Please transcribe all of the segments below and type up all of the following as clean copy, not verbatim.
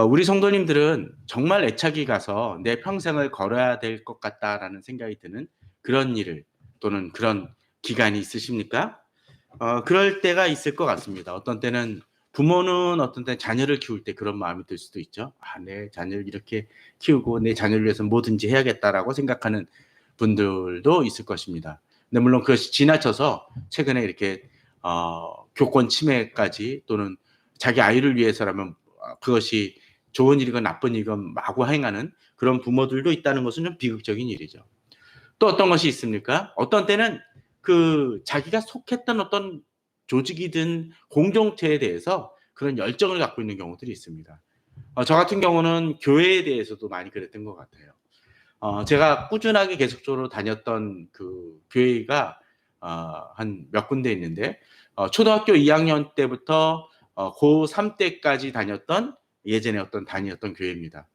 우리 성도님들은 정말 애착이 가서 내 평생을 걸어야 될 것 같다라는 생각이 드는 그런 일을 또는 그런 기간이 있으십니까? 그럴 때가 있을 것 같습니다. 어떤 때는 부모는 어떤 때 자녀를 키울 때 그런 마음이 들 수도 있죠. 내 자녀를 이렇게 키우고 내 자녀를 위해서 뭐든지 해야겠다라고 생각하는 분들도 있을 것입니다. 근데 물론 그것이 지나쳐서 최근에 이렇게 교권 침해까지 또는 자기 아이를 위해서라면 그것이 좋은 일이건 나쁜 일이건 마구 행하는 그런 부모들도 있다는 것은 좀 비극적인 일이죠. 또 어떤 것이 있습니까? 어떤 때는 자기가 속했던 어떤 조직이든 공동체에 대해서 그런 열정을 갖고 있는 경우들이 있습니다. 저 같은 경우는 교회에 대해서도 많이 그랬던 것 같아요. 제가 꾸준하게 계속적으로 다녔던 그 교회가 한 몇 군데 있는데 초등학교 2학년 때부터 고3 때까지 다녔던 예전에 어떤 다녔던 교회입니다.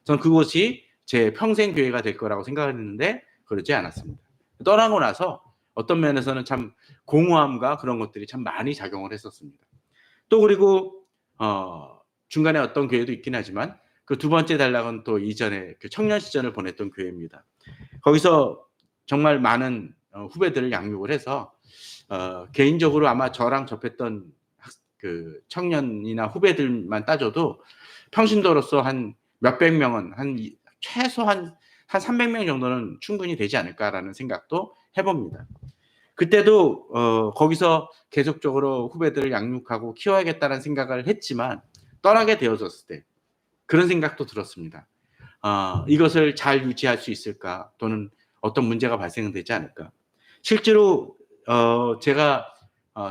저는 그곳이 제 평생 교회가 될 거라고 생각했는데 그렇지 않았습니다. 떠나고 나서 어떤 면에서는 참 공허함과 그런 것들이 참 많이 작용을 했었습니다. 또 그리고 중간에 어떤 교회도 있긴 하지만 그 두 번째 단락은 또 이전에 그 청년 시절을 보냈던 교회입니다. 거기서 정말 많은 후배들을 양육을 해서 개인적으로 아마 저랑 접했던 그 청년이나 후배들만 따져도 평신도로서 한 몇백 명은 최소 한 300명 정도는 충분히 되지 않을까라는 생각도 해봅니다. 그때도 거기서 계속적으로 후배들을 양육하고 키워야겠다는 생각을 했지만 떠나게 되어졌을 때 그런 생각도 들었습니다. 이것을 잘 유지할 수 있을까 또는 어떤 문제가 발생되지 않을까. 실제로 제가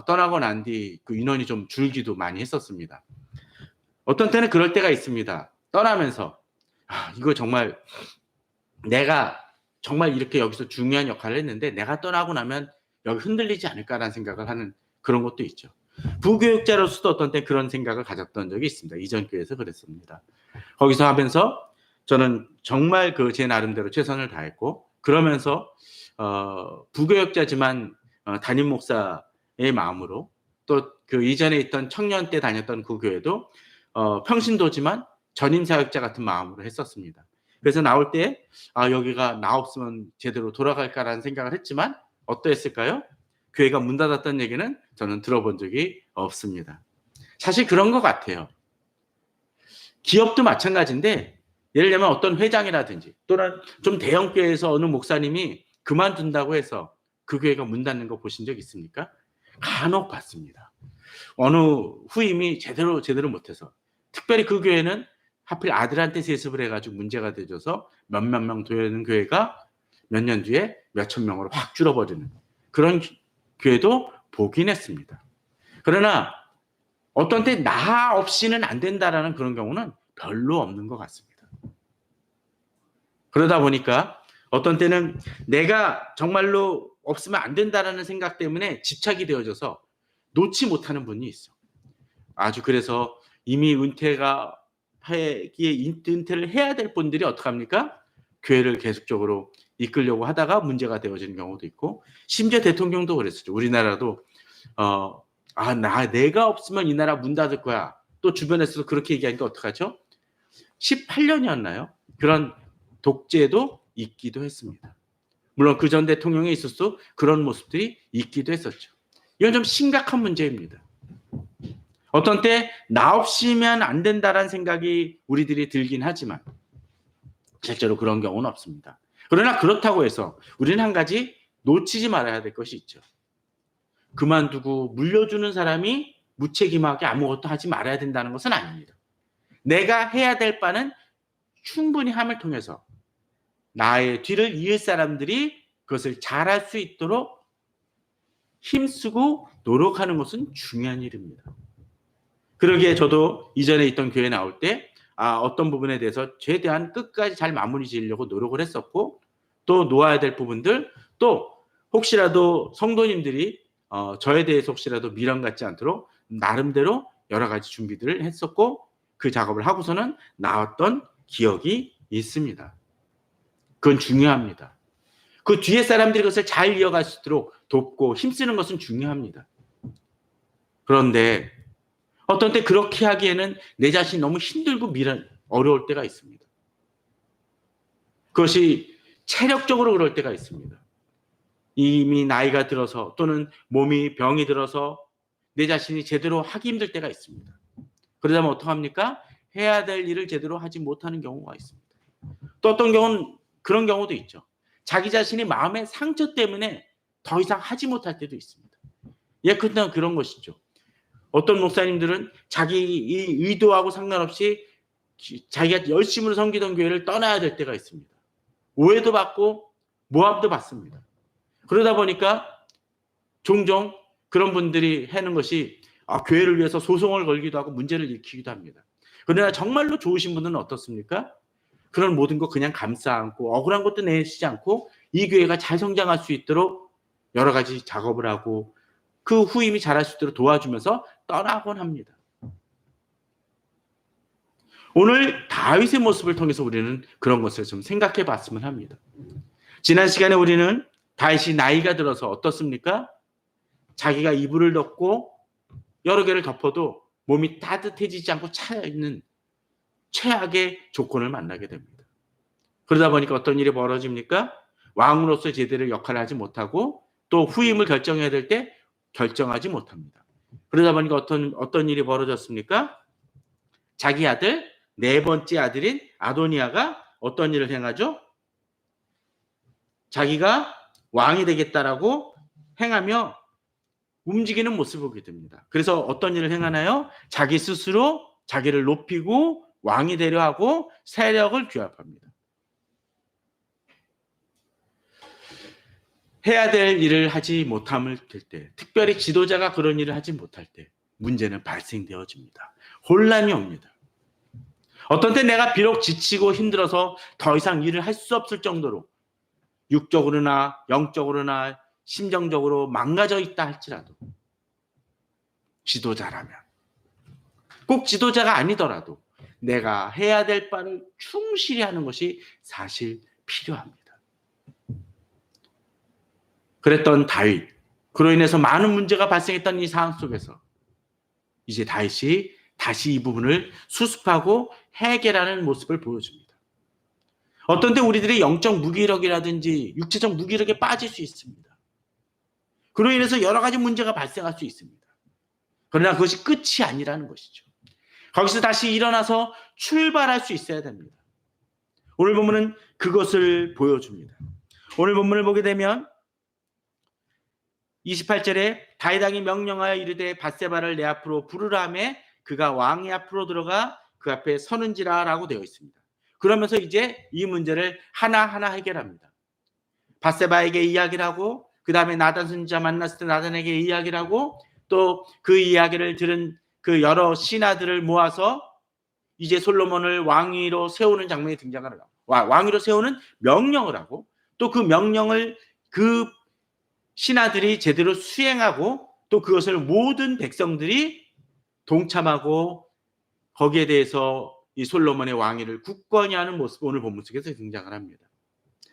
떠나고 난 뒤 그 인원이 좀 줄기도 많이 했었습니다. 어떤 때는 그럴 때가 있습니다. 떠나면서 이거 정말 내가 정말 이렇게 여기서 중요한 역할을 했는데 내가 떠나고 나면 여기 흔들리지 않을까라는 생각을 하는 그런 것도 있죠. 부교육자로서도 어떤 때 그런 생각을 가졌던 적이 있습니다. 이전 교회에서 그랬습니다. 거기서 하면서 저는 정말 제 나름대로 최선을 다했고 그러면서 부교육자지만 담임 목사의 마음으로 또 그 이전에 있던 청년 때 다녔던 그 교회도 평신도지만 전임 사역자 같은 마음으로 했었습니다. 그래서 나올 때 여기가 나 없으면 제대로 돌아갈까라는 생각을 했지만 어떠했을까요? 교회가 문 닫았다는 얘기는 저는 들어본 적이 없습니다. 사실 그런 것 같아요. 기업도 마찬가지인데 예를 들면 어떤 회장이라든지 또는 좀 대형 교회에서 어느 목사님이 그만둔다고 해서 그 교회가 문 닫는 거 보신 적 있습니까? 간혹 봤습니다. 어느 후임이 제대로 못해서 특별히 그 교회는 하필 아들한테 세습을 해가지고 문제가 되져서 몇몇 명 되는 교회가 몇 년 뒤에 몇천 명으로 확 줄어버리는 그런 교회도 보긴 했습니다. 그러나 어떤 때 나 없이는 안 된다라는 그런 경우는 별로 없는 것 같습니다. 그러다 보니까 어떤 때는 내가 정말로 없으면 안 된다라는 생각 때문에 집착이 되어져서 놓지 못하는 분이 있어. 아주 그래서 이미 은퇴를 해야 될 분들이 어떡합니까? 교회를 계속적으로 이끌려고 하다가 문제가 되어지는 경우도 있고 심지어 대통령도 그랬었죠. 우리나라도 내가 없으면 이 나라 문 닫을 거야. 또 주변에서도 그렇게 얘기하니까 어떡하죠? 18년이었나요? 그런 독재도 있기도 했습니다. 물론 그 전 대통령에 있어서 그런 모습들이 있기도 했었죠. 이건 좀 심각한 문제입니다. 어떤 때 나 없이면 안 된다라는 생각이 우리들이 들긴 하지만 실제로 그런 경우는 없습니다. 그러나 그렇다고 해서 우리는 한 가지 놓치지 말아야 될 것이 있죠. 그만두고 물려주는 사람이 무책임하게 아무것도 하지 말아야 된다는 것은 아닙니다. 내가 해야 될 바는 충분히 함을 통해서 나의 뒤를 이을 사람들이 그것을 잘할 수 있도록 힘쓰고 노력하는 것은 중요한 일입니다. 그러기에 저도 이전에 있던 교회 나올 때 어떤 부분에 대해서 최대한 끝까지 잘 마무리 지으려고 노력을 했었고 또 놓아야 될 부분들 또 혹시라도 성도님들이 저에 대해서 혹시라도 미련 갖지 않도록 나름대로 여러 가지 준비들을 했었고 그 작업을 하고서는 나왔던 기억이 있습니다. 그건 중요합니다. 그 뒤에 사람들이 그것을 잘 이어갈 수 있도록 돕고 힘쓰는 것은 중요합니다. 그런데 어떤 때 그렇게 하기에는 내 자신이 너무 힘들고 어려울 때가 있습니다. 그것이 체력적으로 그럴 때가 있습니다. 이미 나이가 들어서 또는 몸이 병이 들어서 내 자신이 제대로 하기 힘들 때가 있습니다. 그러자면 어떡합니까? 해야 될 일을 제대로 하지 못하는 경우가 있습니다. 또 어떤 경우는 그런 경우도 있죠. 자기 자신이 마음의 상처 때문에 더 이상 하지 못할 때도 있습니다. 예컨대 그런 것이죠. 어떤 목사님들은 자기 의도하고 상관없이 자기가 열심으로 섬기던 교회를 떠나야 될 때가 있습니다. 오해도 받고 모함도 받습니다. 그러다 보니까 종종 그런 분들이 하는 것이 교회를 위해서 소송을 걸기도 하고 문제를 일으키기도 합니다. 그러나 정말로 좋으신 분은 어떻습니까? 그런 모든 거 그냥 감싸 안고 억울한 것도 내시지 않고 이 교회가 잘 성장할 수 있도록 여러 가지 작업을 하고 그 후임이 잘할 수 있도록 도와주면서 떠나곤 합니다. 오늘 다윗의 모습을 통해서 우리는 그런 것을 좀 생각해 봤으면 합니다. 지난 시간에 우리는 다윗이 나이가 들어서 어떻습니까? 자기가 이불을 덮고 여러 개를 덮어도 몸이 따뜻해지지 않고 차있는 최악의 조건을 만나게 됩니다. 그러다 보니까 어떤 일이 벌어집니까? 왕으로서 제대로 역할을 하지 못하고 또 후임을 결정해야 될 때 결정하지 못합니다. 그러다 보니까 어떤 일이 벌어졌습니까? 자기 아들, 네 번째 아들인 아도니아가 어떤 일을 행하죠? 자기가 왕이 되겠다라고 행하며 움직이는 모습을 보게 됩니다. 그래서 어떤 일을 행하나요? 자기 스스로 자기를 높이고 왕이 되려 하고 세력을 규합합니다. 해야 될 일을 하지 못함을 될 때, 특별히 지도자가 그런 일을 하지 못할 때 문제는 발생되어집니다. 혼란이 옵니다. 어떤 때 내가 비록 지치고 힘들어서 더 이상 일을 할 수 없을 정도로 육적으로나 영적으로나 심정적으로 망가져 있다 할지라도 지도자라면 꼭 지도자가 아니더라도 내가 해야 될 바를 충실히 하는 것이 사실 필요합니다. 그랬던 다윗, 그로 인해서 많은 문제가 발생했던 이 상황 속에서 이제 다윗이 다시 이 부분을 수습하고 해결하는 모습을 보여줍니다. 어떤 때 우리들이 영적 무기력이라든지 육체적 무기력에 빠질 수 있습니다. 그로 인해서 여러 가지 문제가 발생할 수 있습니다. 그러나 그것이 끝이 아니라는 것이죠. 거기서 다시 일어나서 출발할 수 있어야 됩니다. 오늘 본문은 그것을 보여줍니다. 오늘 본문을 보게 되면 28절에 다윗 왕이 명령하여 이르되 밧세바를 내 앞으로 부르라 하며 그가 왕의 앞으로 들어가 그 앞에 서는지라라고 되어 있습니다. 그러면서 이제 이 문제를 하나하나 해결합니다. 밧세바에게 이야기를 하고 그 다음에 나단 선지자 만났을 때 나단에게 이야기를 하고 또 그 이야기를 들은 그 여러 신하들을 모아서 이제 솔로몬을 왕위로 세우는 장면이 등장을 하고 왕위로 세우는 명령을 하고 또 그 명령을 그 신하들이 제대로 수행하고 또 그것을 모든 백성들이 동참하고 거기에 대해서 이 솔로몬의 왕위를 굳건히 하는 모습 오늘 본문 속에서 등장을 합니다.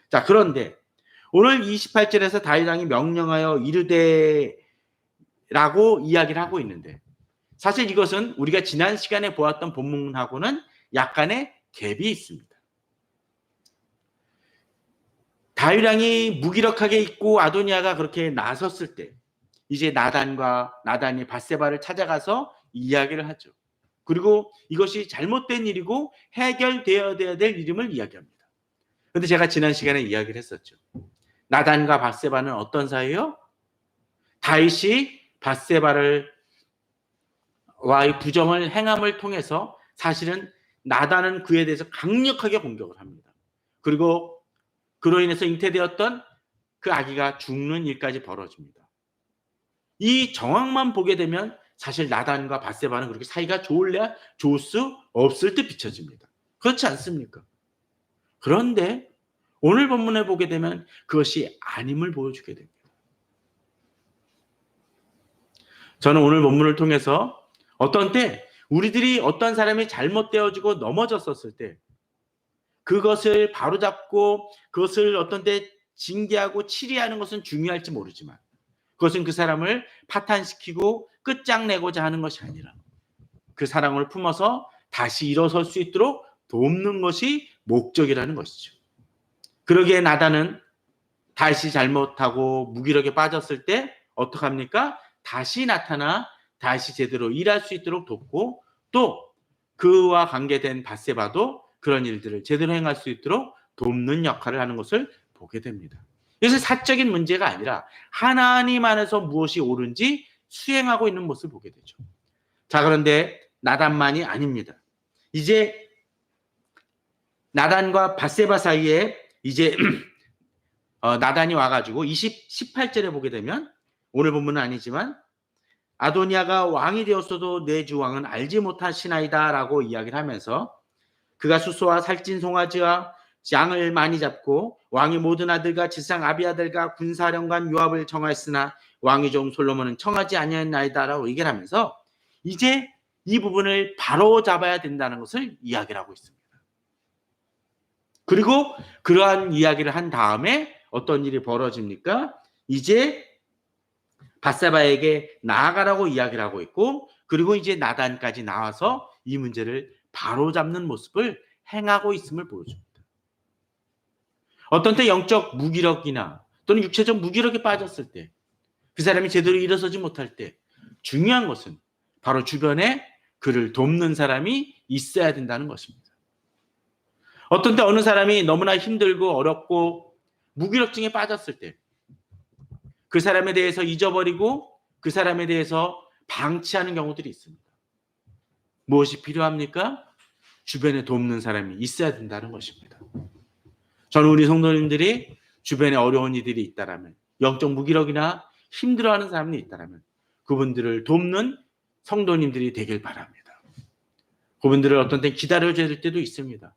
자, 그런데 오늘 28절에서 다윗 왕이 명령하여 이르되라고 이야기를 하고 있는데 사실 이것은 우리가 지난 시간에 보았던 본문하고는 약간의 갭이 있습니다. 다윗 왕이 무기력하게 있고 아도니아가 그렇게 나섰을 때 이제 나단이 밧세바를 찾아가서 이야기를 하죠. 그리고 이것이 잘못된 일이고 해결되어야 될 일임을 이야기합니다. 그런데 제가 지난 시간에 이야기를 했었죠. 나단과 밧세바는 어떤 사이요? 다윗이 밧세바를 와의 부정을 행함을 통해서 사실은 나단은 그에 대해서 강력하게 공격을 합니다. 그리고 그로 인해서 잉태되었던 그 아기가 죽는 일까지 벌어집니다. 이 정황만 보게 되면 사실 나단과 밧세바는 그렇게 사이가 좋을래야 좋을 수 없을 듯 비춰집니다. 그렇지 않습니까? 그런데 오늘 본문에 보게 되면 그것이 아님을 보여주게 됩니다. 저는 오늘 본문을 통해서 어떤 때 우리들이 어떤 사람이 잘못되어지고 넘어졌었을 때 그것을 바로잡고 그것을 어떤 때 징계하고 치리하는 것은 중요할지 모르지만 그것은 그 사람을 파탄시키고 끝장내고자 하는 것이 아니라 그 사랑을 품어서 다시 일어설 수 있도록 돕는 것이 목적이라는 것이죠. 그러기에 나단은 다시 잘못하고 무기력에 빠졌을 때 어떡합니까? 다시 나타나 다시 제대로 일할 수 있도록 돕고, 또 그와 관계된 밧세바도 그런 일들을 제대로 행할 수 있도록 돕는 역할을 하는 것을 보게 됩니다. 이것은 사적인 문제가 아니라 하나님 안에서 무엇이 옳은지 수행하고 있는 모습을 보게 되죠. 자, 그런데 나단만이 아닙니다. 이제 나단과 밧세바 사이에 이제 나단이 와가지고 18절에 보게 되면, 오늘 본문은 아니지만 아도니아가 왕이 되었어도 내 주 왕은 알지 못하시나이다 라고 이야기를 하면서, 그가 수소와 살찐 송아지와 양을 많이 잡고 왕의 모든 아들과 지상 아비아들과 군사령관 요압을 청하였으나 왕의 종 솔로몬은 청하지 아니하였나이다 라고 얘기를 하면서 이제 이 부분을 바로 잡아야 된다는 것을 이야기를 하고 있습니다. 그리고 그러한 이야기를 한 다음에 어떤 일이 벌어집니까? 이제 밧세바에게 나아가라고 이야기를 하고 있고, 그리고 이제 나단까지 나와서 이 문제를 바로잡는 모습을 행하고 있음을 보여줍니다. 어떤 때 영적 무기력이나 또는 육체적 무기력에 빠졌을 때, 그 사람이 제대로 일어서지 못할 때 중요한 것은 바로 주변에 그를 돕는 사람이 있어야 된다는 것입니다. 어떤 때 어느 사람이 너무나 힘들고 어렵고 무기력증에 빠졌을 때 그 사람에 대해서 잊어버리고 그 사람에 대해서 방치하는 경우들이 있습니다. 무엇이 필요합니까? 주변에 돕는 사람이 있어야 된다는 것입니다. 저는 우리 성도님들이 주변에 어려운 이들이 있다라면, 영적 무기력이나 힘들어하는 사람이 있다라면 그분들을 돕는 성도님들이 되길 바랍니다. 그분들을 어떤 때 기다려줘야 될 때도 있습니다.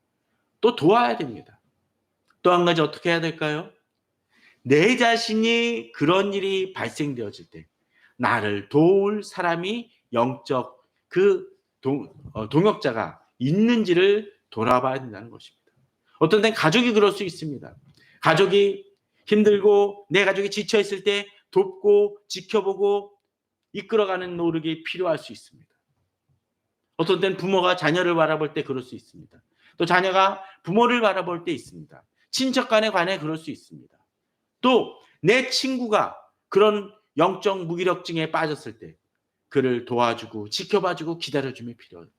또 도와야 됩니다. 또 한 가지 어떻게 해야 될까요? 내 자신이 그런 일이 발생되어질 때 나를 도울 사람이 영적 동역자가 있는지를 돌아봐야 된다는 것입니다. 어떤 때는 가족이 그럴 수 있습니다. 가족이 힘들고 내 가족이 지쳐있을 때 돕고 지켜보고 이끌어가는 노력이 필요할 수 있습니다. 어떤 때는 부모가 자녀를 바라볼 때 그럴 수 있습니다. 또 자녀가 부모를 바라볼 때 있습니다. 친척 간에 관해 그럴 수 있습니다. 또 내 친구가 그런 영적 무기력증에 빠졌을 때 그를 도와주고 지켜봐주고 기다려줌이 필요합니다.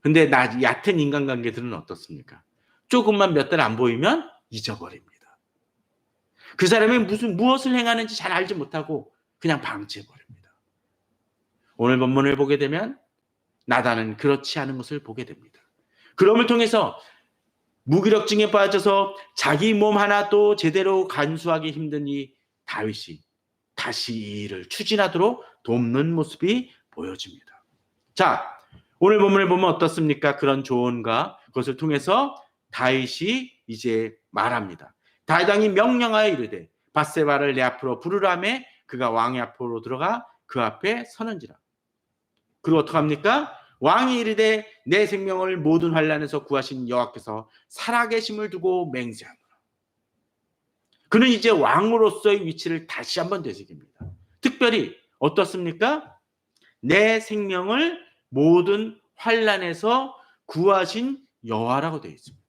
근데 얕은 인간관계들은 어떻습니까? 조금만 몇 달 안 보이면 잊어버립니다. 그 사람이 무엇을 행하는지 잘 알지 못하고 그냥 방치해버립니다. 오늘 본문을 보게 되면 나단은 그렇지 않은 것을 보게 됩니다. 그럼을 통해서 무기력증에 빠져서 자기 몸 하나도 제대로 간수하기 힘든 이 다윗이 다시 이 일을 추진하도록 돕는 모습이 보여집니다. 자, 오늘 본문을 보면 어떻습니까? 그런 조언과 그것을 통해서 다윗이 이제 말합니다. 다윗 왕이 명령하여 이르되 밧세바를 내 앞으로 부르라며 그가 왕의 앞으로 들어가 그 앞에 서는지라. 그리고 어떡합니까? 왕이 이르되 내 생명을 모든 환난에서 구하신 여호와께서 살아계심을 두고 맹세하노라. 그는 이제 왕으로서의 위치를 다시 한번 되새깁니다. 특별히 어떻습니까? 내 생명을 모든 환난에서 구하신 여호와라고 되어 있습니다.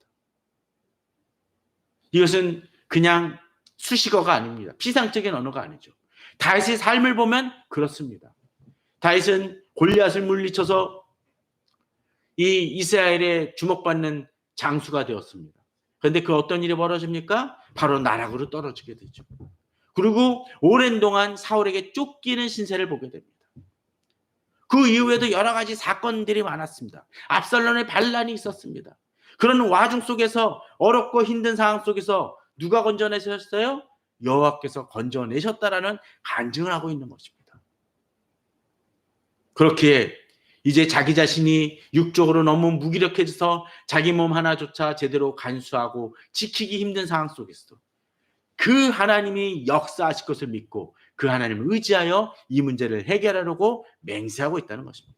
이것은 그냥 수식어가 아닙니다. 피상적인 언어가 아니죠. 다윗의 삶을 보면 그렇습니다. 다윗은 골리앗을 물리쳐서 이 이스라엘에 주목받는 장수가 되었습니다. 그런데 그 어떤 일이 벌어집니까? 바로 나락으로 떨어지게 되죠. 그리고 오랜 동안 사울에게 쫓기는 신세를 보게 됩니다. 그 이후에도 여러 가지 사건들이 많았습니다. 압살롬의 반란이 있었습니다. 그런 와중 속에서 어렵고 힘든 상황 속에서 누가 건져내셨어요? 여호와께서 건져내셨다라는 간증을 하고 있는 것입니다. 그렇게 이제 자기 자신이 육적으로 너무 무기력해져서 자기 몸 하나조차 제대로 간수하고 지키기 힘든 상황 속에서도 그 하나님이 역사하실 것을 믿고 그 하나님을 의지하여 이 문제를 해결하려고 맹세하고 있다는 것입니다.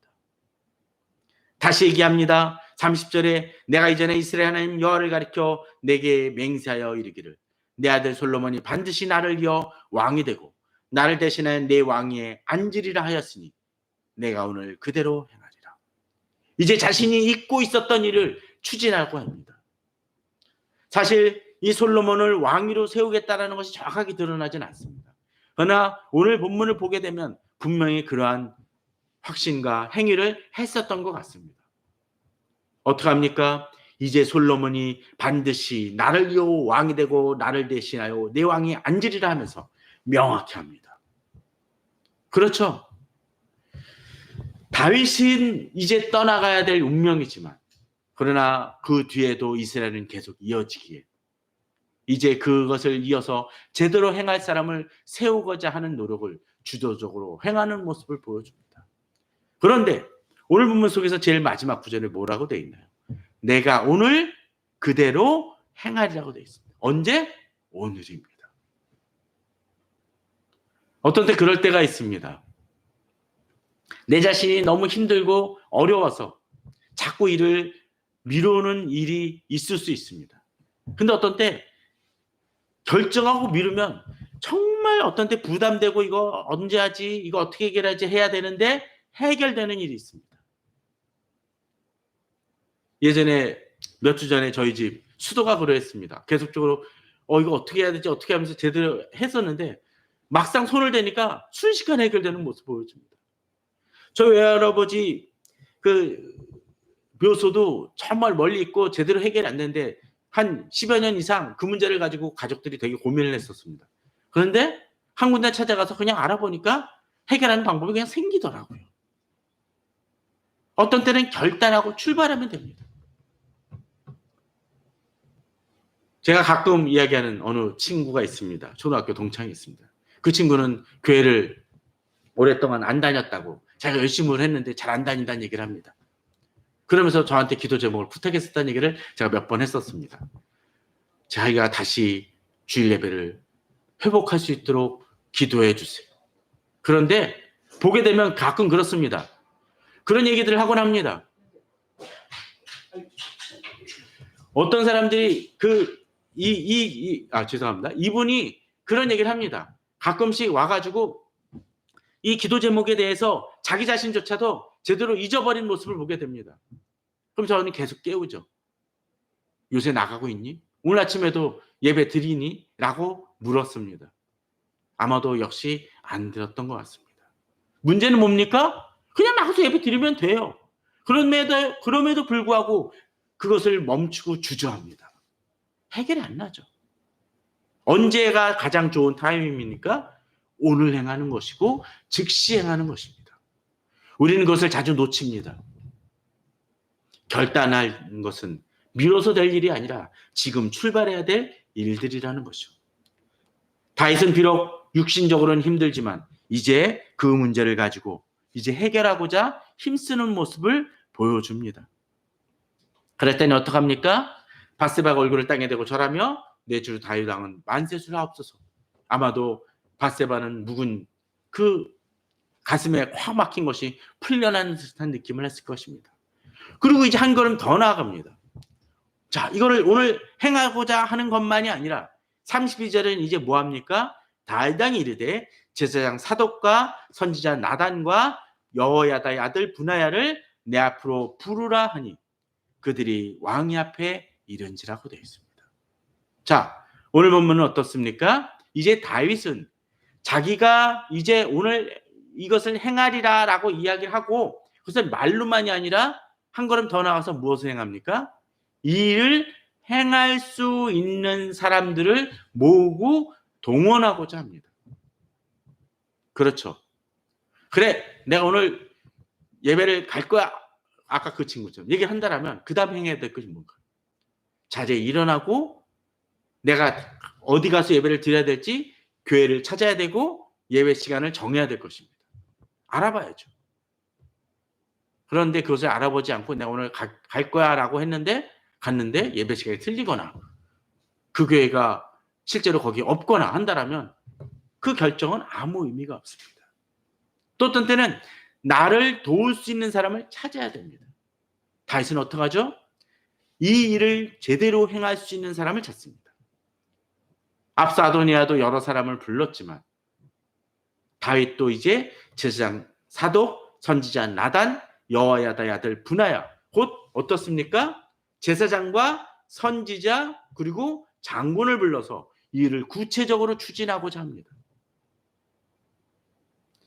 다시 얘기합니다. 30절에 내가 이전에 이스라엘 하나님 여호와를 가리켜 내게 맹세하여 이르기를 내 아들 솔로몬이 반드시 나를 이어 왕이 되고 나를 대신하여 내 왕위에 앉으리라 하였으니 내가 오늘 그대로 행하리라. 이제 자신이 잊고 있었던 일을 추진하고 합니다. 사실 이 솔로몬을 왕위로 세우겠다라는 것이 정확하게 드러나진 않습니다. 그러나 오늘 본문을 보게 되면 분명히 그러한 확신과 행위를 했었던 것 같습니다. 어떡합니까? 이제 솔로몬이 반드시 나를 이어 왕이 되고 나를 대신하여 내 왕이 앉으리라 하면서 명확히 합니다. 그렇죠? 다윗은 이제 떠나가야 될 운명이지만 그러나 그 뒤에도 이스라엘은 계속 이어지기에 이제 그것을 이어서 제대로 행할 사람을 세우고자 하는 노력을 주도적으로 행하는 모습을 보여줍니다. 그런데 오늘 본문 속에서 제일 마지막 구절에 뭐라고 되어 있나요? 내가 오늘 그대로 행하리라고 되어 있습니다. 언제? 오늘입니다. 어떤 때 그럴 때가 있습니다. 내 자신이 너무 힘들고 어려워서 자꾸 일을 미루는 일이 있을 수 있습니다. 근데 어떤 때 결정하고 미루면 정말 어떤 때 부담되고 이거 언제 하지? 이거 어떻게 해결하지? 해야 되는데 해결되는 일이 있습니다. 예전에 몇 주 전에 저희 집 수도가 그랬습니다. 계속적으로 이거 어떻게 해야 되지? 어떻게 하면서 제대로 했었는데 막상 손을 대니까 순식간에 해결되는 모습을 보여줍니다. 저희 외할아버지 그 묘소도 정말 멀리 있고 제대로 해결이 안 되는데 한 10여 년 이상 그 문제를 가지고 가족들이 되게 고민을 했었습니다. 그런데 한 군데 찾아가서 그냥 알아보니까 해결하는 방법이 그냥 생기더라고요. 어떤 때는 결단하고 출발하면 됩니다. 제가 가끔 이야기하는 어느 친구가 있습니다. 초등학교 동창이 있습니다. 그 친구는 교회를 오랫동안 안 다녔다고 자기가 열심히 했는데 잘 안 다닌다는 얘기를 합니다. 그러면서 저한테 기도 제목을 부탁했었다는 얘기를 제가 몇 번 했었습니다. 자기가 다시 주일 예배를 회복할 수 있도록 기도해 주세요. 그런데 보게 되면 가끔 그렇습니다. 그런 얘기들을 하곤 합니다. 어떤 사람들이 죄송합니다. 이분이 그런 얘기를 합니다. 가끔씩 와가지고 이 기도 제목에 대해서 자기 자신조차도 제대로 잊어버린 모습을 보게 됩니다. 그럼 저는 계속 깨우죠. 요새 나가고 있니? 오늘 아침에도 예배 드리니? 라고 물었습니다. 아마도 역시 안 들었던 것 같습니다. 문제는 뭡니까? 그냥 나가서 예배 드리면 돼요. 그럼에도 불구하고 그것을 멈추고 주저합니다. 해결이 안 나죠. 언제가 가장 좋은 타이밍입니까? 오늘 행하는 것이고 즉시 행하는 것입니다. 우리는 그것을 자주 놓칩니다. 결단할 것은 미뤄서 될 일이 아니라 지금 출발해야 될 일들이라는 것이죠. 다윗은 비록 육신적으로는 힘들지만 이제 그 문제를 가지고 이제 해결하고자 힘쓰는 모습을 보여줍니다. 그럴 때는 어떡합니까? 바세바가 얼굴을 땅에 대고 절하며 내 주 다윗 왕은 만세를 하옵소서. 아마도 바세바는 묵은 그 가슴에 확 막힌 것이 풀려난 듯한 느낌을 했을 것입니다. 그리고 이제 한 걸음 더 나아갑니다. 자, 이거를 오늘 행하고자 하는 것만이 아니라 32절은 이제 뭐합니까? 다윗 왕이 이르되 제사장 사독과 선지자 나단과 여호야다의 아들 브나야를 내 앞으로 부르라 하니 그들이 왕이 앞에 이른지라고 되어 있습니다. 자, 오늘 본문은 어떻습니까? 이제 다윗은 자기가 이제 오늘 이것을 행하리라 라고 이야기를 하고 그것을 말로만이 아니라 한 걸음 더 나가서 무엇을 행합니까? 이 일을 행할 수 있는 사람들을 모으고 동원하고자 합니다. 그렇죠. 그래, 내가 오늘 예배를 갈 거야. 아까 그 친구처럼 얘기한다라면 그 다음 행해야 될 것이 뭔가. 자리에 일어나고 내가 어디 가서 예배를 드려야 될지 교회를 찾아야 되고 예배 시간을 정해야 될 것입니다. 알아봐야죠. 그런데 그것을 알아보지 않고 내가 오늘 갈 거야 라고 갔는데 예배 시간이 틀리거나 그 교회가 실제로 거기 없거나 한다라면 그 결정은 아무 의미가 없습니다. 또 어떤 때는 나를 도울 수 있는 사람을 찾아야 됩니다. 다윗은 어떡하죠? 이 일을 제대로 행할 수 있는 사람을 찾습니다. 앞서 아도니아도 여러 사람을 불렀지만 다윗도 이제 제사장 사독, 선지자 나단, 여호야다의 아들 브나야 곧 어떻습니까? 제사장과 선지자 그리고 장군을 불러서 이 일을 구체적으로 추진하고자 합니다.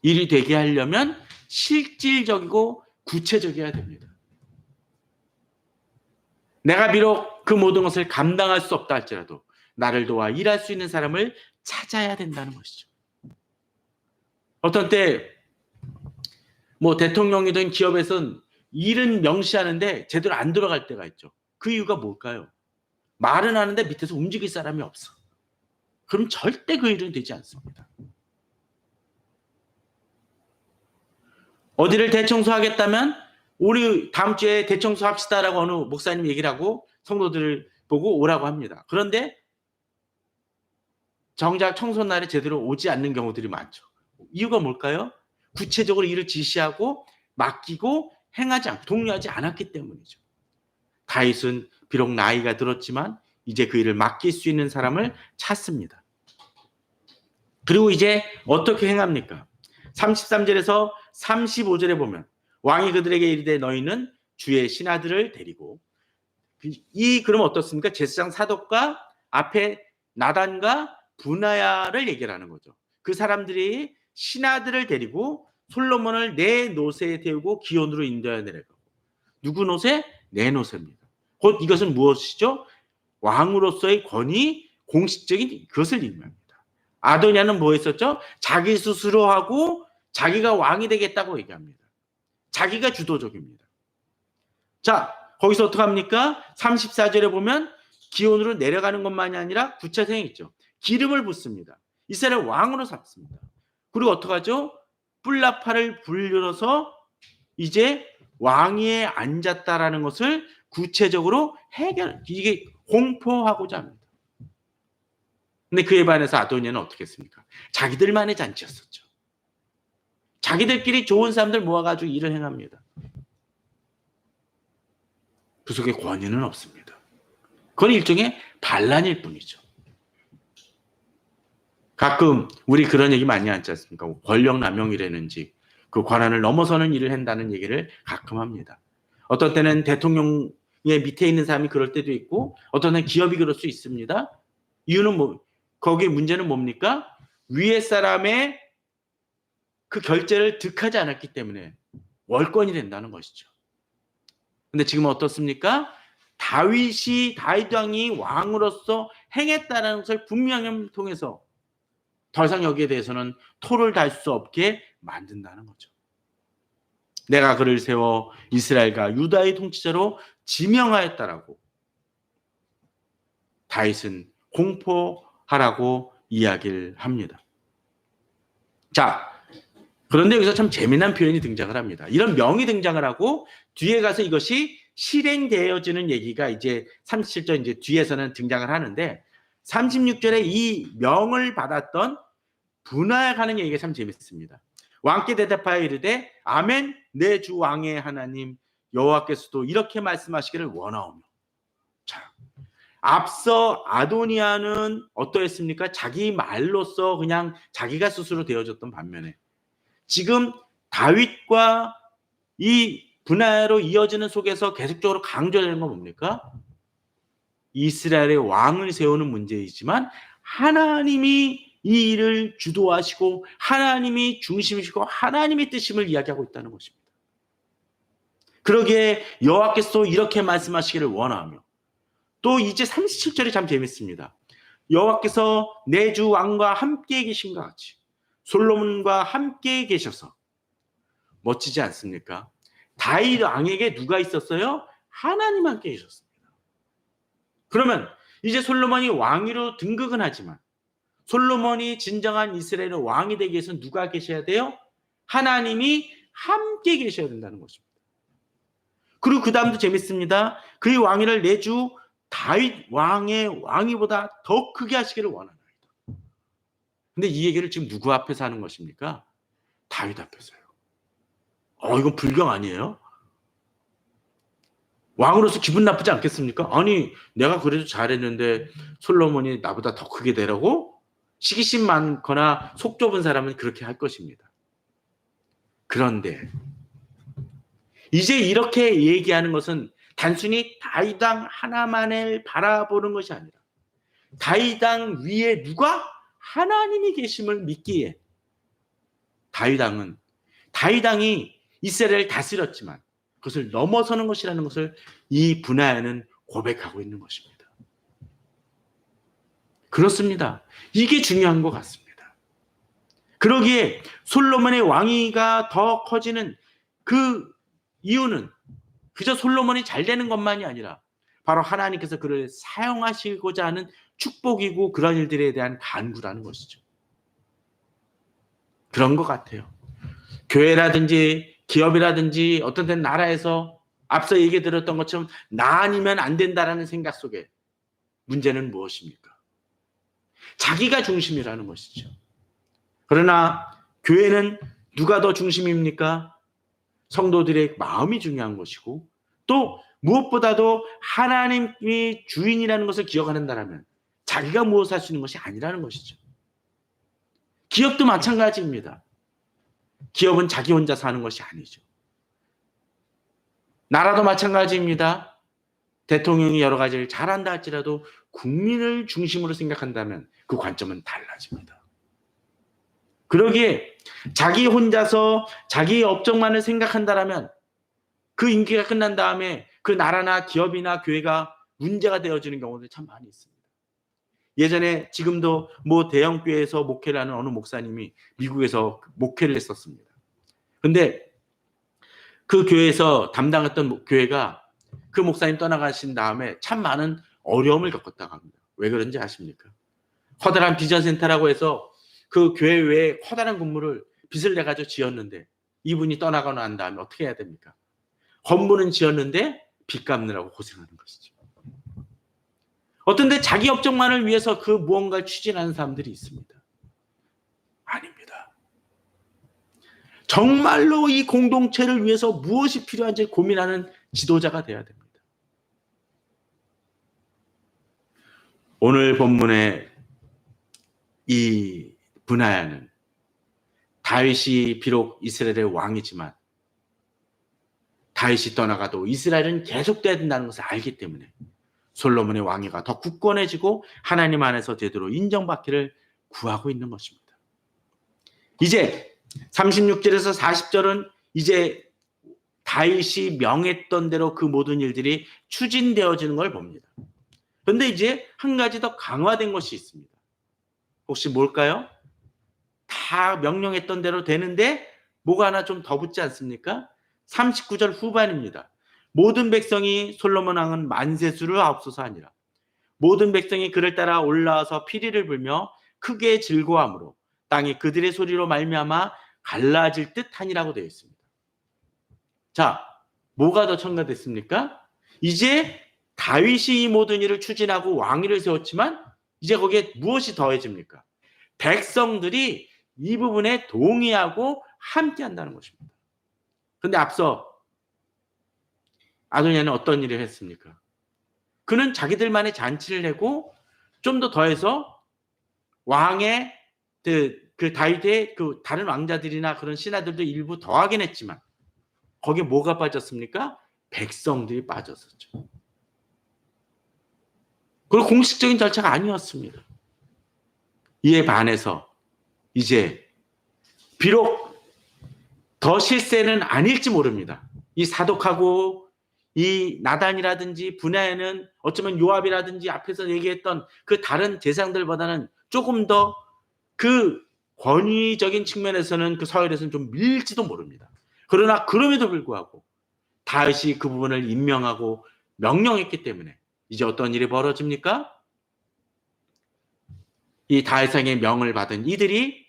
일이 되게 하려면 실질적이고 구체적이어야 됩니다. 내가 비록 그 모든 것을 감당할 수 없다 할지라도 나를 도와 일할 수 있는 사람을 찾아야 된다는 것이죠. 어떤 때 뭐 대통령이든 기업에서는 일은 명시하는데 제대로 안 들어갈 때가 있죠. 그 이유가 뭘까요? 말은 하는데 밑에서 움직일 사람이 없어. 그럼 절대 그 일은 되지 않습니다. 어디를 대청소하겠다면 우리 다음 주에 대청소합시다라고 어느 목사님 얘기를 하고 성도들을 보고 오라고 합니다. 그런데 정작 청소 날에 제대로 오지 않는 경우들이 많죠. 이유가 뭘까요? 구체적으로 일을 지시하고 맡기고 행하지 않고 독려하지 않았기 때문이죠. 다윗은 비록 나이가 들었지만 이제 그 일을 맡길 수 있는 사람을 찾습니다. 그리고 이제 어떻게 행합니까? 33절에서 35절에 보면 왕이 그들에게 이르되 너희는 주의 신하들을 데리고 그럼 어떻습니까? 제사장 사독과 앞에 나단과 분하야를 얘기하는 거죠. 그 사람들이 신하들을 데리고 솔로몬을 내 노새에 태우고 기온으로 인도하여 내려가고 누구 노새? 내 노새입니다. 곧 이것은 무엇이죠? 왕으로서의 권위, 공식적인 그것을 의미합니다. 아도니아는 뭐 했었죠? 자기 스스로 하고 자기가 왕이 되겠다고 얘기합니다. 자기가 주도적입니다. 자, 거기서 어떡합니까? 34절에 보면 기온으로 내려가는 것만이 아니라 구체적인 있죠. 기름을 붓습니다. 이스라엘 왕으로 삼습니다. 그리고 어떡하죠? 뿔나팔을 불려서 이제 왕위에 앉았다라는 것을 구체적으로 이게 공포하고자 합니다. 근데 그에 반해서 아도니아는 어떻게 했습니까? 자기들만의 잔치였었죠. 자기들끼리 좋은 사람들 모아가지고 일을 행합니다. 그 속에 권위는 없습니다. 그건 일종의 반란일 뿐이죠. 가끔 우리 그런 얘기 많이 하지 않습니까? 권력 남용이라는지 그 권한을 넘어서는 일을 한다는 얘기를 가끔 합니다. 어떤 때는 대통령의 밑에 있는 사람이 그럴 때도 있고 어떤 때는 기업이 그럴 수 있습니다. 이유는 거기에 문제는 뭡니까? 위에 사람의 그 결제를 득하지 않았기 때문에 월권이 된다는 것이죠. 근데 지금 어떻습니까? 다윗 왕이 왕으로서 행했다는 것을 분명히 통해서 더 이상 여기에 대해서는 토를 달 수 없게 만든다는 거죠. 내가 그를 세워 이스라엘과 유다의 통치자로 지명하였다라고 다윗은 공포하라고 이야기를 합니다. 자, 그런데 여기서 참 재미난 표현이 등장을 합니다. 이런 명이 등장을 하고 뒤에 가서 이것이 실행되어지는 얘기가 이제 37절 이제 뒤에서는 등장을 하는데 36절에 이 명을 받았던 분하에 가는 얘기가 참 재밌습니다. 왕께 대답하여 이르되 아멘 내 주 왕의 하나님 여호와께서도 이렇게 말씀하시기를 원하오며. 자, 앞서 아도니아는 어떠했습니까? 자기 말로써 그냥 자기가 스스로 되어졌던 반면에 지금 다윗과 이 분하야로 이어지는 속에서 계속적으로 강조되는 건 뭡니까? 이스라엘의 왕을 세우는 문제이지만 하나님이 이 일을 주도하시고 하나님이 중심이시고 하나님의 뜻임을 이야기하고 있다는 것입니다. 그러기에 여호와께서 이렇게 말씀하시기를 원하며 또 이제 37절이 참 재밌습니다. 여호와께서 내 주 왕과 함께 계신 것 같이 솔로몬과 함께 계셔서 멋지지 않습니까? 다윗 왕에게 누가 있었어요? 하나님 함께 계셨습니다. 그러면 이제 솔로몬이 왕위로 등극은 하지만 솔로몬이 진정한 이스라엘의 왕이 되기 위해서는 누가 계셔야 돼요? 하나님이 함께 계셔야 된다는 것입니다. 그리고 그 다음도 재밌습니다. 그의 왕위를 내 주 다윗 왕의 왕위보다 더 크게 하시기를 원합니다. 근데 이 얘기를 지금 누구 앞에서 하는 것입니까? 다윗 앞에서요. 이건 불경 아니에요? 왕으로서 기분 나쁘지 않겠습니까? 아니 내가 그래도 잘했는데 솔로몬이 나보다 더 크게 되라고? 시기심 많거나 속 좁은 사람은 그렇게 할 것입니다. 그런데 이제 이렇게 얘기하는 것은 단순히 다윗왕 하나만을 바라보는 것이 아니라 다윗왕 위에 누가? 하나님이 계심을 믿기에 다윗왕이 이스라엘을 다스렸지만 그것을 넘어서는 것이라는 것을 이 분하야는 고백하고 있는 것입니다. 그렇습니다. 이게 중요한 것 같습니다. 그러기에 솔로몬의 왕위가 더 커지는 그 이유는 그저 솔로몬이 잘 되는 것만이 아니라 바로 하나님께서 그를 사용하시고자 하는 축복이고 그런 일들에 대한 간구라는 것이죠. 그런 것 같아요. 교회라든지 기업이라든지 어떤 때는 나라에서 앞서 얘기 드렸던 것처럼 나 아니면 안 된다라는 생각 속에 문제는 무엇입니까? 자기가 중심이라는 것이죠. 그러나 교회는 누가 더 중심입니까? 성도들의 마음이 중요한 것이고 또 무엇보다도 하나님이 주인이라는 것을 기억한다면 자기가 무엇을 할 수 있는 것이 아니라는 것이죠. 기업도 마찬가지입니다. 기업은 자기 혼자 사는 것이 아니죠. 나라도 마찬가지입니다. 대통령이 여러 가지를 잘한다 할지라도 국민을 중심으로 생각한다면 그 관점은 달라집니다. 그러기에 자기 혼자서 자기 업적만을 생각한다면 그 임기가 끝난 다음에 그 나라나 기업이나 교회가 문제가 되어지는 경우도 참 많이 있습니다. 예전에 지금도 뭐 대형교회에서 목회를 하는 어느 목사님이 미국에서 목회를 했었습니다. 근데 그 교회에서 담당했던 교회가 그 목사님 떠나가신 다음에 참 많은 어려움을 겪었다고 합니다. 왜 그런지 아십니까? 커다란 비전센터라고 해서 그 교회 외에 커다란 건물을 빚을 내가지고 지었는데 이분이 떠나가고 난 다음에 어떻게 해야 됩니까? 건물은 지었는데 빚 갚느라고 고생하는 것이죠. 어떤 데 자기 업적만을 위해서 그 무언가를 추진하는 사람들이 있습니다. 아닙니다. 정말로 이 공동체를 위해서 무엇이 필요한지 고민하는 지도자가 되어야 됩니다. 오늘 본문의 이 분하야는 다윗이 비록 이스라엘의 왕이지만 다윗이 떠나가도 이스라엘은 계속돼야 된다는 것을 알기 때문에 솔로몬의 왕위가 더 굳건해지고 하나님 안에서 제대로 인정받기를 구하고 있는 것입니다. 이제 36절에서 40절은 이제 다윗이 명했던 대로 그 모든 일들이 추진되어지는 걸 봅니다. 그런데 이제 한 가지 더 강화된 것이 있습니다. 혹시 뭘까요? 다 명령했던 대로 되는데 뭐가 하나 좀 더 붙지 않습니까? 39절 후반입니다. 모든 백성이 솔로몬 왕은 만세수를 하옵소서 아니라 모든 백성이 그를 따라 올라와서 피리를 불며 크게 즐거워함으로 땅이 그들의 소리로 말미암아 갈라질 듯하니라고 되어 있습니다. 자, 뭐가 더 첨가됐습니까? 이제 다윗이 이 모든 일을 추진하고 왕위를 세웠지만 이제 거기에 무엇이 더해집니까? 백성들이 이 부분에 동의하고 함께 한다는 것입니다. 그런데 앞서 아도니아는 어떤 일을 했습니까? 그는 자기들만의 잔치를 내고 좀 더 더해서 왕의 그 다윗의 그 다른 왕자들이나 그런 신하들도 일부 더하긴 했지만 거기에 뭐가 빠졌습니까? 백성들이 빠졌었죠. 그리고 공식적인 절차가 아니었습니다. 이에 반해서 이제 비록 더 실세는 아닐지 모릅니다. 이 사독하고 이 나단이라든지 분하야는 어쩌면 요압이라든지 앞에서 얘기했던 그 다른 제사장들보다는 조금 더 그 권위적인 측면에서는 그 서열에서는 좀 밀지도 모릅니다. 그러나 그럼에도 불구하고 다윗이 그 부분을 임명하고 명령했기 때문에 이제 어떤 일이 벌어집니까? 이 다윗왕의 명을 받은 이들이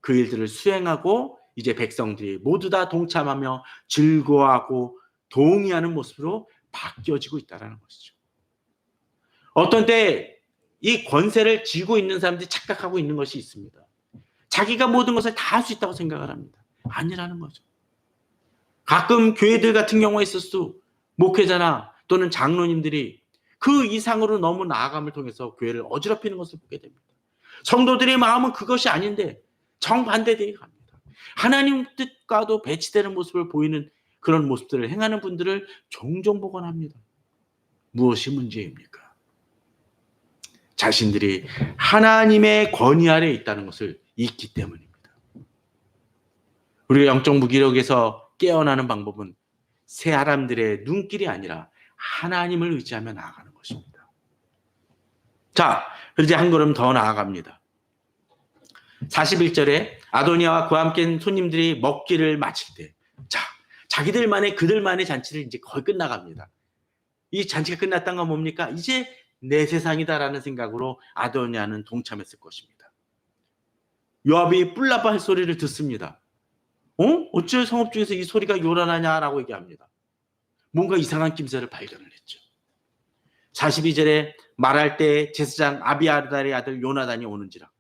그 일들을 수행하고 이제 백성들이 모두 다 동참하며 즐거워하고 동의하는 모습으로 바뀌어지고 있다는 것이죠. 어떤 때 이 권세를 쥐고 있는 사람들이 착각하고 있는 것이 있습니다. 자기가 모든 것을 다 할 수 있다고 생각을 합니다. 아니라는 거죠. 가끔 교회들 같은 경우에 있어서 목회자나 또는 장로님들이 그 이상으로 너무 나아감을 통해서 교회를 어지럽히는 것을 보게 됩니다. 성도들의 마음은 그것이 아닌데 정반대되게 갑니다. 하나님 뜻과도 배치되는 모습을 보이는 그런 모습들을 행하는 분들을 종종 보곤 합니다. 무엇이 문제입니까? 자신들이 하나님의 권위 아래 있다는 것을 잊기 때문입니다. 우리가 영적 무기력에서 깨어나는 방법은 사람들의 눈길이 아니라 하나님을 의지하며 나아가는 것입니다. 자, 이제 한 걸음 더 나아갑니다. 41절에 아도니아와 그와 함께 손님들이 먹기를 마칠 때, 자, 자기들만의 그들만의 잔치를 이제 거의 끝나갑니다. 이 잔치가 끝났다는 건 뭡니까? 이제 내 세상이다라는 생각으로 아도니아는 동참했을 것입니다. 요압이 뿔나발 소리를 듣습니다. 어째 성읍 중에서 이 소리가 요란하냐라고 얘기합니다. 뭔가 이상한 낌새를 발견을 했죠. 42절에 말할 때 제사장 아비아달의 아들 요나단이 오는지라.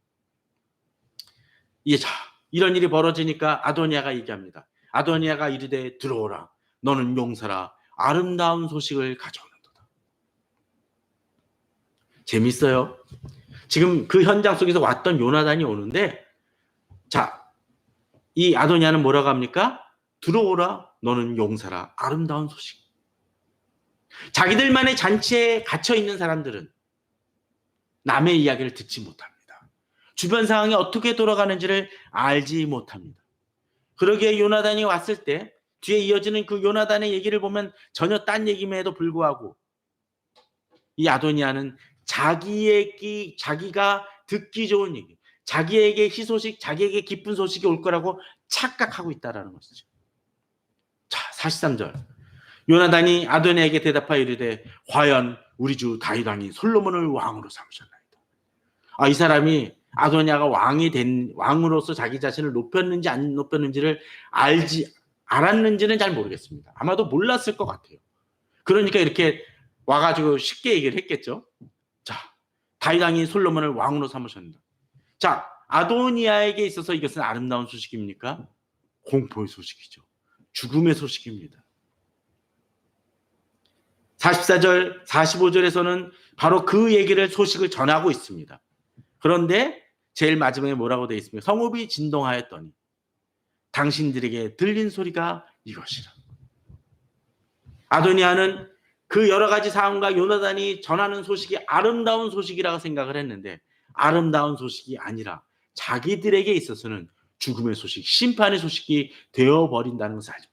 자, 이런 일이 벌어지니까 아도니아가 얘기합니다. 아도니아가 이르되 들어오라. 너는 용사라. 아름다운 소식을 가져오는도다. 재밌어요. 지금 그 현장 속에서 왔던 요나단이 오는데, 자, 이 아도니아는 뭐라고 합니까? 들어오라. 너는 용사라. 아름다운 소식. 자기들만의 잔치에 갇혀 있는 사람들은 남의 이야기를 듣지 못합니다. 주변 상황이 어떻게 돌아가는지를 알지 못합니다. 그러기에 요나단이 왔을 때 뒤에 이어지는 그 요나단의 얘기를 보면 전혀 딴 얘기임에도 불구하고 이 아도니아는 자기가 듣기 좋은 얘기, 자기에게 희소식, 자기에게 기쁜 소식이 올 거라고 착각하고 있다는 것이죠. 자, 43절. 요나단이 아도니아에게 대답하여 이르되 과연 우리 주 다윗 왕이 솔로몬을 왕으로 삼으셨나이다. 이 사람이 아도니아가 왕으로서 자기 자신을 높였는지 안 높였는지를 알았는지는 잘 모르겠습니다. 아마도 몰랐을 것 같아요. 그러니까 이렇게 와가지고 쉽게 얘기를 했겠죠. 자, 다윗 왕이 솔로몬을 왕으로 삼으셨다. 자, 아도니아에게 있어서 이것은 아름다운 소식입니까? 공포의 소식이죠. 죽음의 소식입니다. 44절, 45절에서는 바로 그 소식을 전하고 있습니다. 그런데 제일 마지막에 뭐라고 되어 있습니까? 성읍이 진동하였더니 당신들에게 들린 소리가 이것이라. 아도니아는 그 여러 가지 상황과 요나단이 전하는 소식이 아름다운 소식이라고 생각을 했는데 아름다운 소식이 아니라 자기들에게 있어서는 죽음의 소식, 심판의 소식이 되어버린다는 것을 알죠.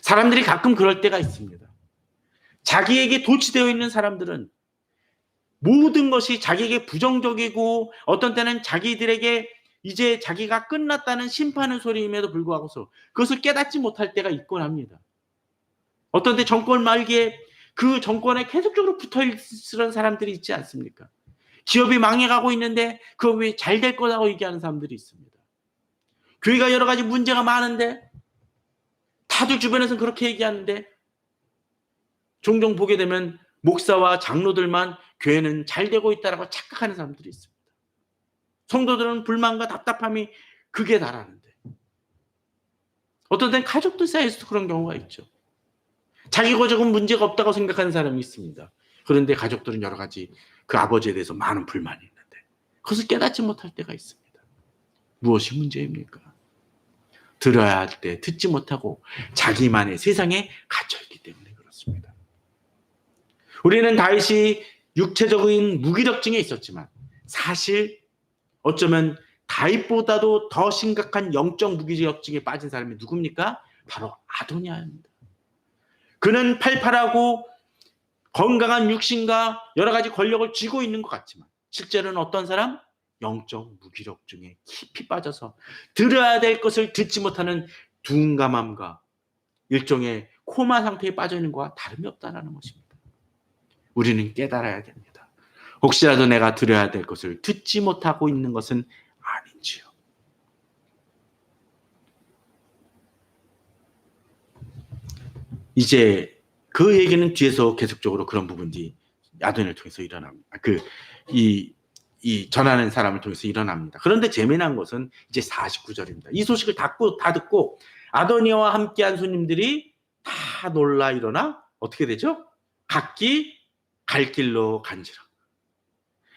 사람들이 가끔 그럴 때가 있습니다. 자기에게 도취되어 있는 사람들은 모든 것이 자기에게 부정적이고 어떤 때는 자기들에게 이제 자기가 끝났다는 심판의 소리임에도 불구하고서 그것을 깨닫지 못할 때가 있곤 합니다. 어떤 때 정권 말기에 그 정권에 계속적으로 붙어있는 사람들이 있지 않습니까? 기업이 망해가고 있는데 그업이 잘 될 거라고 얘기하는 사람들이 있습니다. 교회가 여러 가지 문제가 많은데 다들 주변에서는 그렇게 얘기하는데 종종 보게 되면 목사와 장로들만 교회는 잘 되고 있다라고 착각하는 사람들이 있습니다. 성도들은 불만과 답답함이 극에 달하는데 어떤 때는 가족들 사이에서도 그런 경우가 있죠. 자기 가족은 문제가 없다고 생각하는 사람이 있습니다. 그런데 가족들은 여러 가지 그 아버지에 대해서 많은 불만이 있는데 그것을 깨닫지 못할 때가 있습니다. 무엇이 문제입니까? 들어야 할 때 듣지 못하고 자기만의 세상에 갇혀있기 때문에 그렇습니다. 우리는 다윗이 육체적인 무기력증에 있었지만 사실 어쩌면 다윗보다도 더 심각한 영적 무기력증에 빠진 사람이 누굽니까? 바로 아도니아입니다. 그는 팔팔하고 건강한 육신과 여러 가지 권력을 쥐고 있는 것 같지만 실제로는 어떤 사람? 영적 무기력증에 깊이 빠져서 들어야 될 것을 듣지 못하는 둔감함과 일종의 코마 상태에 빠져 있는 것과 다름이 없다는 것입니다. 우리는 깨달아야 됩니다. 혹시라도 내가 들어야 될 것을 듣지 못하고 있는 것은 아닌지요. 이제 그 얘기는 뒤에서 계속적으로 그런 부분이 아도니아를 통해서 일어납니다. 이 전하는 사람을 통해서 일어납니다. 그런데 재미난 것은 이제 49절입니다. 이 소식을 다 듣고 아도니아와 함께한 손님들이 다 놀라 일어나 어떻게 되죠? 각기 갈 길로 간지라.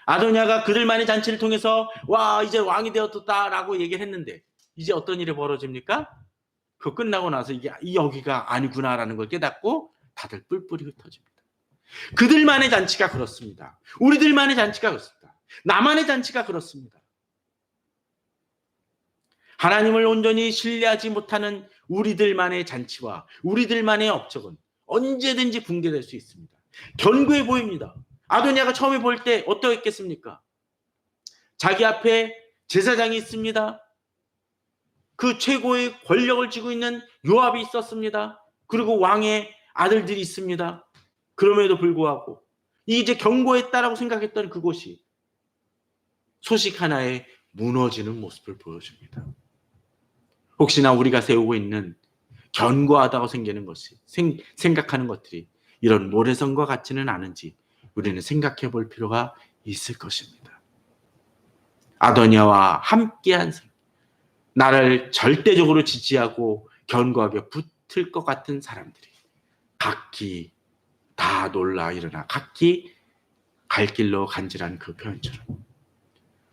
아도니아가 그들만의 잔치를 통해서 와 이제 왕이 되었다라고 얘기를 했는데 이제 어떤 일이 벌어집니까? 그거 끝나고 나서 이게 여기가 아니구나라는 걸 깨닫고 다들 뿔뿔이 흩어집니다. 그들만의 잔치가 그렇습니다. 우리들만의 잔치가 그렇습니다. 나만의 잔치가 그렇습니다. 하나님을 온전히 신뢰하지 못하는 우리들만의 잔치와 우리들만의 업적은 언제든지 붕괴될 수 있습니다. 견고해 보입니다. 아도니아가 처음에 볼 때 어떠했겠습니까? 자기 앞에 제사장이 있습니다. 그 최고의 권력을 쥐고 있는 요압이 있었습니다. 그리고 왕의 아들들이 있습니다. 그럼에도 불구하고 이제 견고했다라고 생각했던 그곳이 소식 하나에 무너지는 모습을 보여줍니다. 혹시나 우리가 세우고 있는 견고하다고 생각하는 것들이 이런 모래성과 같지는 않은지 우리는 생각해 볼 필요가 있을 것입니다. 아도니아와 함께한 사람, 나를 절대적으로 지지하고 견고하게 붙을 것 같은 사람들이 각기 다 놀라 일어나 각기 갈 길로 간지라는 그 표현처럼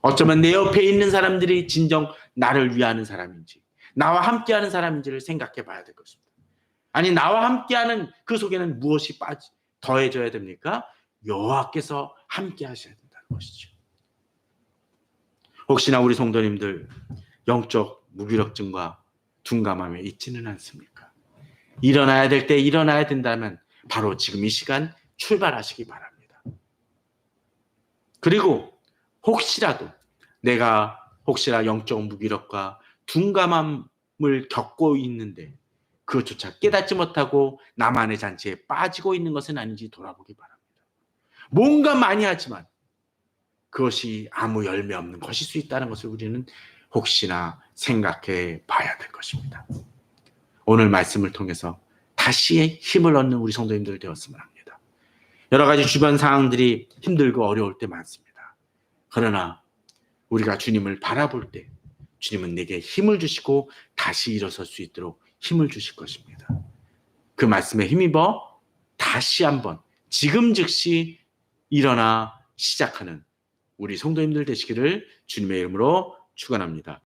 어쩌면 내 옆에 있는 사람들이 진정 나를 위하는 사람인지 나와 함께하는 사람인지를 생각해 봐야 될 것입니다. 아니 나와 함께하는 그 속에는 무엇이 더해져야 됩니까? 여호와께서 함께 하셔야 된다는 것이죠. 혹시나 우리 성도님들 영적 무기력증과 둔감함에 있지는 않습니까? 일어나야 될 때 일어나야 된다면 바로 지금 이 시간 출발하시기 바랍니다. 그리고 내가 혹시나 영적 무기력과 둔감함을 겪고 있는데 그것조차 깨닫지 못하고 나만의 잔치에 빠지고 있는 것은 아닌지 돌아보기 바랍니다. 뭔가 많이 하지만 그것이 아무 열매 없는 것일 수 있다는 것을 우리는 혹시나 생각해 봐야 될 것입니다. 오늘 말씀을 통해서 다시 힘을 얻는 우리 성도님들 되었으면 합니다. 여러 가지 주변 상황들이 힘들고 어려울 때 많습니다. 그러나 우리가 주님을 바라볼 때 주님은 내게 힘을 주시고 다시 일어설 수 있도록 힘을 주실 것입니다. 그 말씀에 힘입어 다시 한번 지금 즉시 일어나 시작하는 우리 성도님들 되시기를 주님의 이름으로 축원합니다.